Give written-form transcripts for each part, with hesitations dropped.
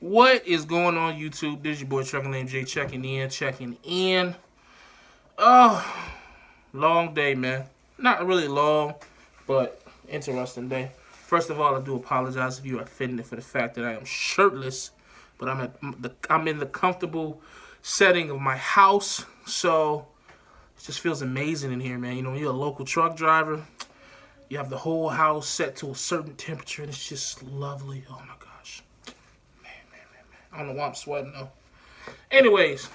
What is going on, YouTube? This is your boy Atruckernamedjay checking in. Oh, long day, man. Not really long, but interesting day. First of all, I do apologize if you are offended for the fact that I am shirtless, but I'm in the comfortable setting of my house, so it just feels amazing in here, man. You know, you're a local truck driver. You have the whole house set to a certain temperature, and it's just lovely. Oh my gosh. I don't know why I'm sweating though. Anyways,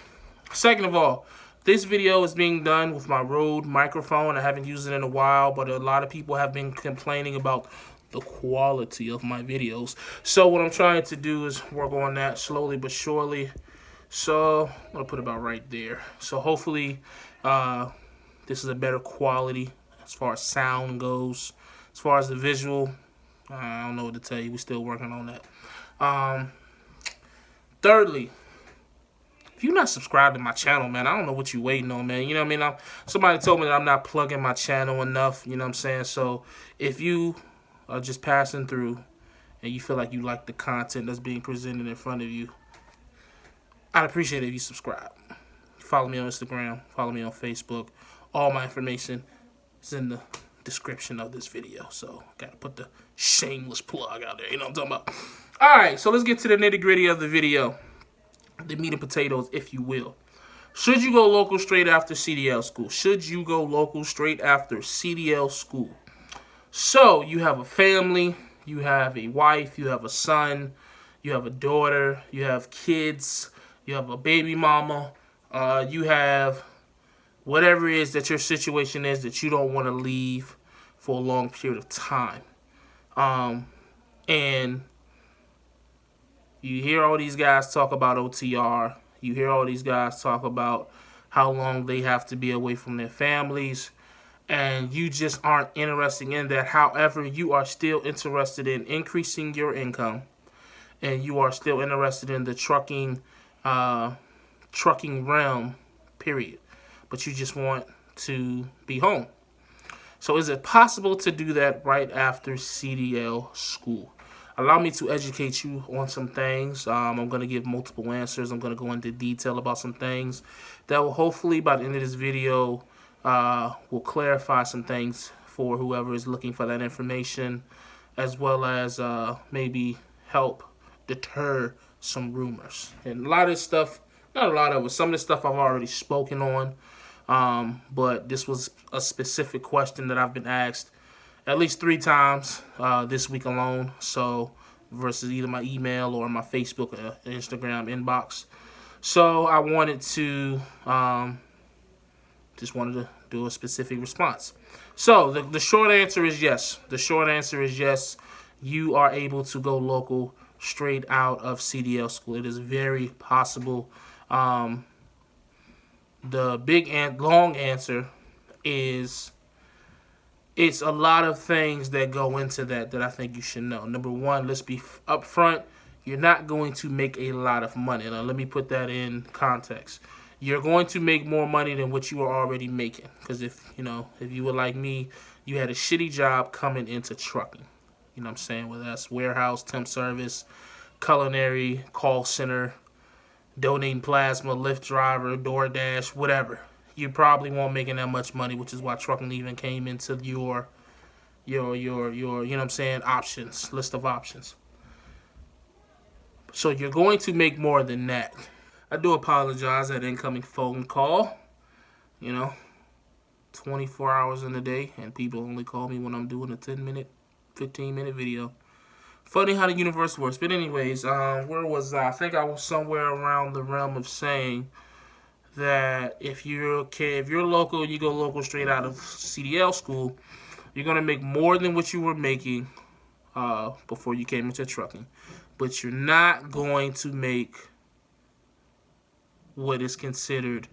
second of all, this video is being done with my Rode microphone. I haven't used it in a while, but a lot of people have been complaining about the quality of my videos. So what I'm trying to do is work on that slowly but surely. So I'm gonna put it about right there. So hopefully this is a better quality as far as sound goes. As far as the visual, I don't know what to tell you. We're still working on that. Thirdly, if you're not subscribed to my channel, man, I don't know what you're waiting on, man. You know what I mean? Somebody told me that I'm not plugging my channel enough, you know what I'm saying? So if you are just passing through and you feel like you like the content that's being presented in front of you, I'd appreciate it if you subscribe. Follow me on Instagram, follow me on Facebook. All my information is in the description of this video. So got to put the shameless plug out there, you know what I'm talking about? All right, so let's get to the nitty-gritty of the video. The meat and potatoes, if you will. Should you go local straight after Cdl School? Should you go local straight after Cdl School? So, you have a family, you have a wife, you have a son, you have a daughter, you have kids, you have a baby mama, you have whatever it is that your situation is that you don't want to leave for a long period of time. And you hear all these guys talk about OTR. You hear all these guys talk about how long they have to be away from their families. And you just aren't interested in that. However, you are still interested in increasing your income. And you are still interested in the trucking realm, period. But you just want to be home. So is it possible to do that right after Cdl School? Allow me to educate you on some things. I'm going to give multiple answers. I'm going to go into detail about some things that will hopefully, by the end of this video, will clarify some things for whoever is looking for that information, as well as maybe help deter some rumors. And a lot of this stuff, not a lot of it, some of this stuff I've already spoken on, but this was a specific question that I've been asked at least 3 times this week alone. So versus either my email or my Facebook or Instagram inbox. So I wanted to just wanted to do a specific response. So the short answer is yes. The short answer is yes. You are able to go local straight out of Cdl School. It is very possible. The big and long answer is it's a lot of things that go into that I think you should know. Number one, let's be upfront. You're not going to make a lot of money. Now, let me put that in context. You're going to make more money than what you are already making. Because if you were like me, you had a shitty job coming into trucking. You know what I'm saying? Whether that's warehouse, temp service, culinary, call center, donating plasma, Lyft driver, DoorDash, whatever. You probably won't making that much money, which is why trucking even came into your you know what I'm saying, options, list of options. So you're going to make more than that. I do apologize that incoming phone call. 24 hours in a day, and people only call me when I'm doing a 10-minute, 15-minute video. Funny how the universe works. But anyways, where was I? I think I was somewhere around the realm of saying that if you're local, you go local straight out of Cdl School, you're going to make more than what you were making before you came into trucking. But you're not going to make what is considered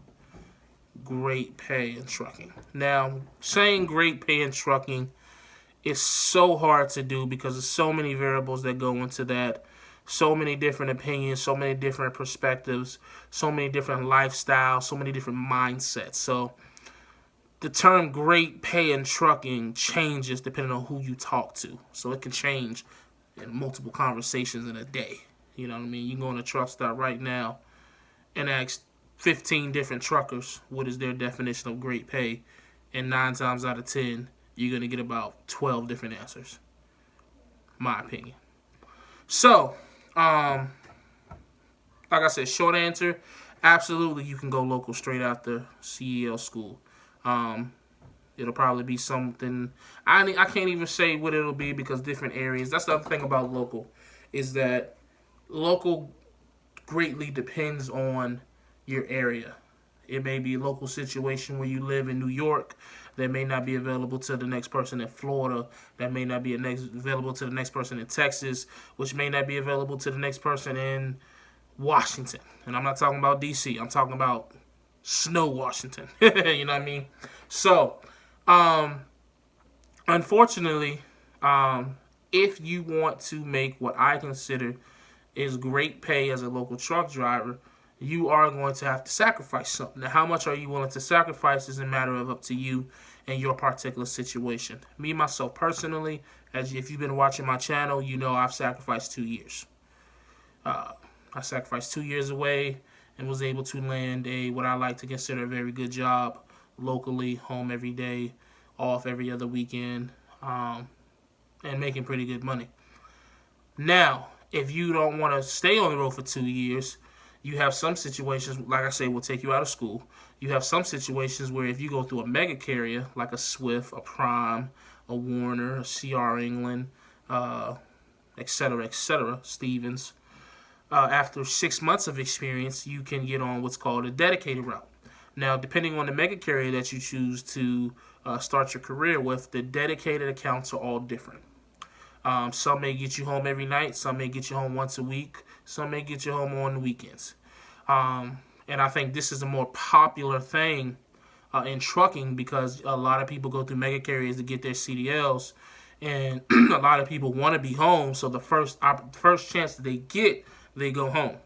great pay in trucking. Now, saying great pay in trucking is so hard to do because there's so many variables that go into that. So many different opinions, so many different perspectives, so many different lifestyles, so many different mindsets. So the term great pay in trucking changes depending on who you talk to. So it can change in multiple conversations in a day. You know what I mean? You can go on a truck stop right now and ask 15 different truckers what is their definition of great pay, and 9 times out of 10, you're going to get about 12 different answers. My opinion. So, like I said, short answer, absolutely you can go local straight after Cdl school. It'll probably be something, I can't even say what it'll be because different areas. That's the other thing about local, is that local greatly depends on your area. It may be a local situation where you live in New York that may not be available to the next person in Florida, that may not be available to the next person in Texas, which may not be available to the next person in Washington. And I'm not talking about D.C., I'm talking about Snow, Washington. You know what I mean? So, unfortunately, if you want to make what I consider is great pay as a local truck driver, you are going to have to sacrifice something. Now, how much are you willing to sacrifice is a matter of up to you and your particular situation. Me, myself, personally, if you've been watching my channel, you know I've sacrificed 2 years. I sacrificed 2 years away and was able to land what I like to consider a very good job locally, home every day, off every other weekend, and making pretty good money. Now, if you don't want to stay on the road for 2 years, you have some situations, like I say, will take you out of school. You have some situations where if you go through a mega carrier, like a Swift, a Prime, a Warner, a CR England, etc., Stevens, after 6 months of experience, you can get on what's called a dedicated route. Now, depending on the mega carrier that you choose to start your career with, the dedicated accounts are all different. Some may get you home every night. Some may get you home once a week. Some may get you home on the weekends. And I think this is a more popular thing in trucking because a lot of people go through mega carriers to get their CDLs. And a lot of people want to be home, so the first chance that they get, they go home.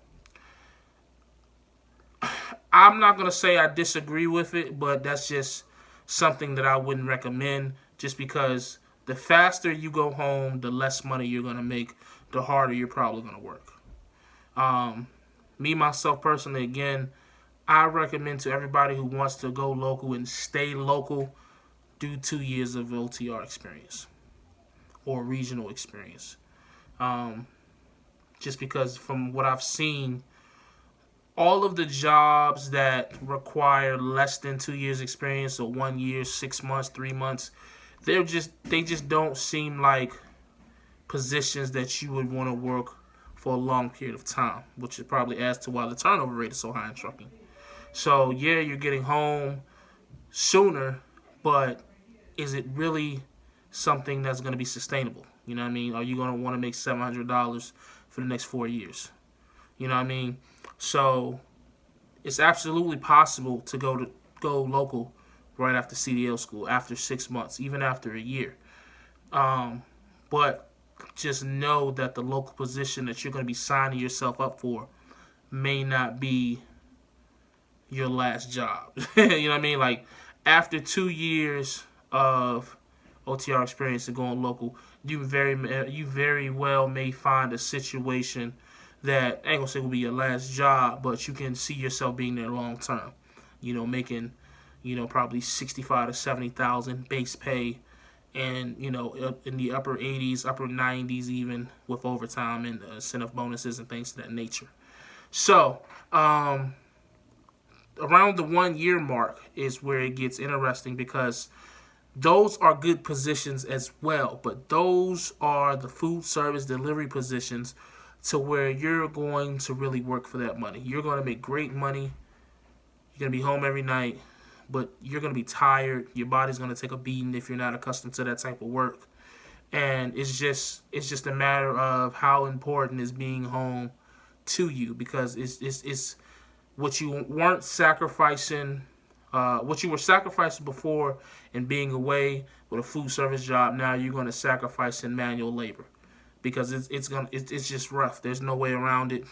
I'm not going to say I disagree with it, but that's just something that I wouldn't recommend just because the faster you go home, the less money you're going to make, the harder you're probably going to work. Me, myself, personally, again, I recommend to everybody who wants to go local and stay local, do 2 years of OTR experience or regional experience. Just because from what I've seen, all of the jobs that require less than 2 years experience, or 1 year, 6 months, 3 months, they just don't seem like positions that you would want to work for a long period of time, which probably adds to why the turnover rate is so high in trucking. So yeah, you're getting home sooner, but is it really something that's going to be sustainable? You know what I mean? Are you going to want to make $700 for the next 4 years? You know what I mean? So it's absolutely possible to go local right after CDL school, after 6 months, even after a year. But just know that the local position that you're going to be signing yourself up for may not be your last job. You know what I mean? Like, after 2 years of OTR experience and going local, you very well may find a situation that I ain't gonna say will be your last job, but you can see yourself being there long term. You know, making, probably 65 to 70,000 base pay, and in the upper 80s, upper 90s, even with overtime and incentive bonuses and things of that nature. So, around the 1 year mark is where it gets interesting because those are good positions as well, but those are the food service delivery positions to where you're going to really work for that money. You're going to make great money. You're going to be home every night, but you're going to be tired. Your body's going to take a beating if you're not accustomed to that type of work. And it's just a matter of how important is being home to you, because it's what you weren't sacrificing, what you were sacrificing before and being away with a food service job. Now you're going to sacrifice in manual labor, because it's just rough. There's no way around it.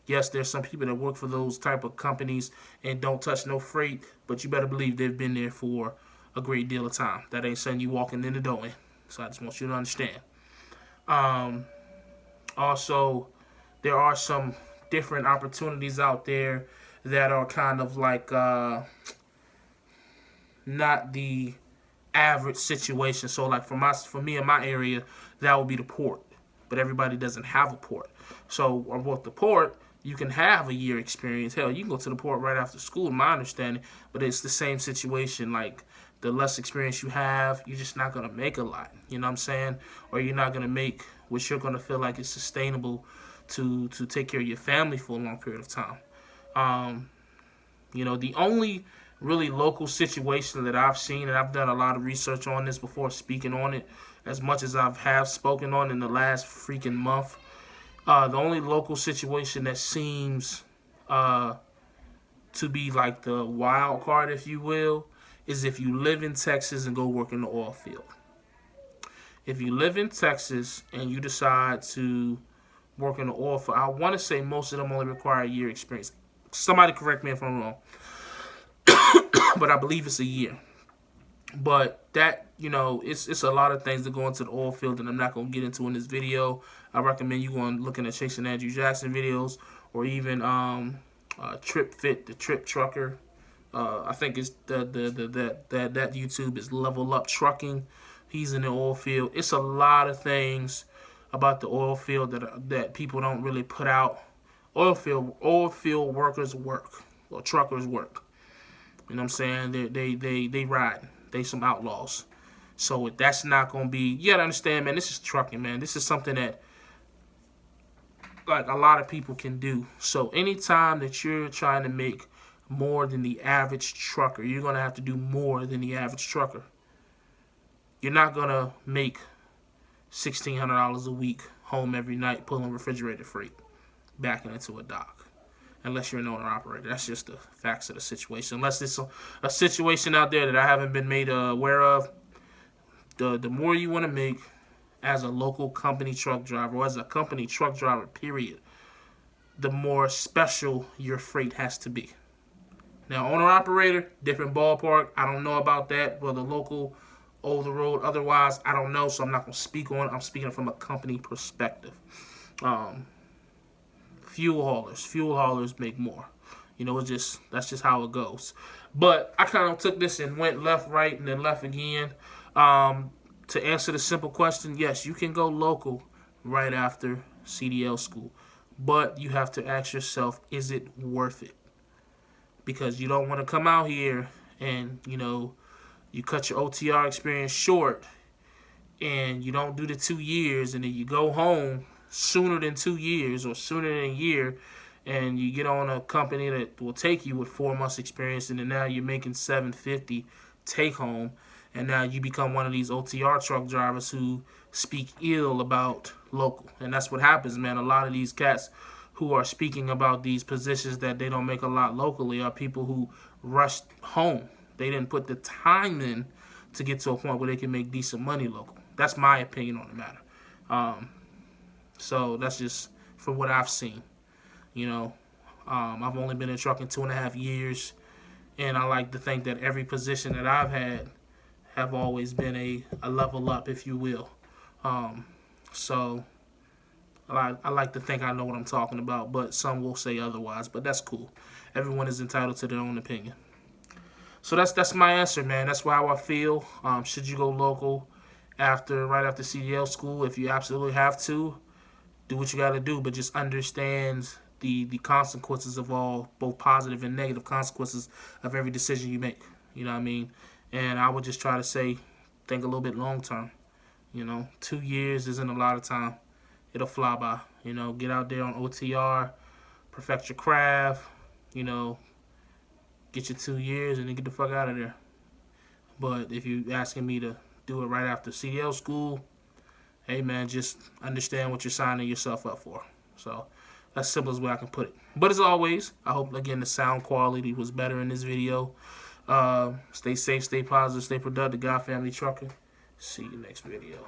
Yes, there's some people that work for those type of companies and don't touch no freight, but you better believe they've been there for a great deal of time. That ain't something you walking in the door in. So I just want you to understand. Also, there are some different opportunities out there that are kind of like not the average situation. So like for me in my area, that would be the port. But everybody doesn't have a port. So with the port, you can have a year experience. Hell, you can go to the port right after school, in my understanding. But it's the same situation. Like the less experience you have, you're just not gonna make a lot. You know what I'm saying? Or you're not gonna make what you're gonna feel like is sustainable to take care of your family for a long period of time. You know, the only really local situation that I've seen, and I've done a lot of research on this before speaking on it, as much as I've have spoken on in the last freaking month. The only local situation that seems to be like the wild card, if you will, is if you live in Texas and go work in the oil field. If you live in Texas and you decide to work in the oil field, I want to say most of them only require a year experience. Somebody correct me if I'm wrong. But I believe it's a year. But that, you know, it's a lot of things that go into the oil field that I'm not going to get into in this video. I recommend you going looking at Chasing Andrew Jackson videos, or even Trip Fit, the Trip Trucker. I think it's that YouTube is Level Up Trucking. He's in the oil field. It's a lot of things about the oil field that people don't really put out. Oil field workers work, or truckers work. You know what I'm saying? They ride. They some outlaws. So that's not gonna be. You gotta understand, man. This is trucking, man. This is something that like a lot of people can do. So anytime that you're trying to make more than the average trucker, you're gonna have to do more than the average trucker. You're not gonna make $1,600 a week home every night pulling refrigerator freight backing into a dock, unless you're an owner operator. That's just the facts of the situation. Unless it's a situation out there that I haven't been made aware of, the more you want to make as a local company truck driver, or as a company truck driver, period, the more special your freight has to be. Now, owner operator, different ballpark. I don't know about that, whether local, over the road, otherwise, I don't know, so I'm not going to speak on it. I'm speaking from a company perspective. Fuel haulers make more. You know, that's just how it goes. But I kind of took this and went left, right, and then left again. To answer the simple question, yes, you can go local right after Cdl school. But you have to ask yourself, is it worth it? Because you don't want to come out here and, you know, you cut your OTR experience short and you don't do the 2 years, and then you go home sooner than 2 years or sooner than a year, and you get on a company that will take you with 4 months experience, and then now you're making $750 take home, and now you become one of these OTR truck drivers who speak ill about local. And that's what happens, man. A lot of these cats who are speaking about these positions that they don't make a lot locally are people who rushed home. They didn't put the time in to get to a point where they can make decent money local. That's my opinion on the matter. So that's just for what I've seen. You know, I've only been in trucking 2.5 years, and I like to think that every position that I've had have always been a level up, if you will. So I like to think I know what I'm talking about, but some will say otherwise, but that's cool. Everyone is entitled to their own opinion. So that's my answer, man. That's how I feel. Should you go local right after Cdl school? If you absolutely have to, do what you got to do, but just understand the consequences of both positive and negative consequences of every decision you make. You know what I mean? And I would just try to say, think a little bit long term. You know, 2 years isn't a lot of time. It'll fly by. You know, get out there on OTR, perfect your craft, you know, get your 2 years, and then get the fuck out of there. But if you're asking me to do it right after Cdl school, hey, man, just understand what you're signing yourself up for. So that's simple as way I can put it. But as always, I hope, again, the sound quality was better in this video. Stay safe, stay positive, stay productive. God Family Trucker. See you next video.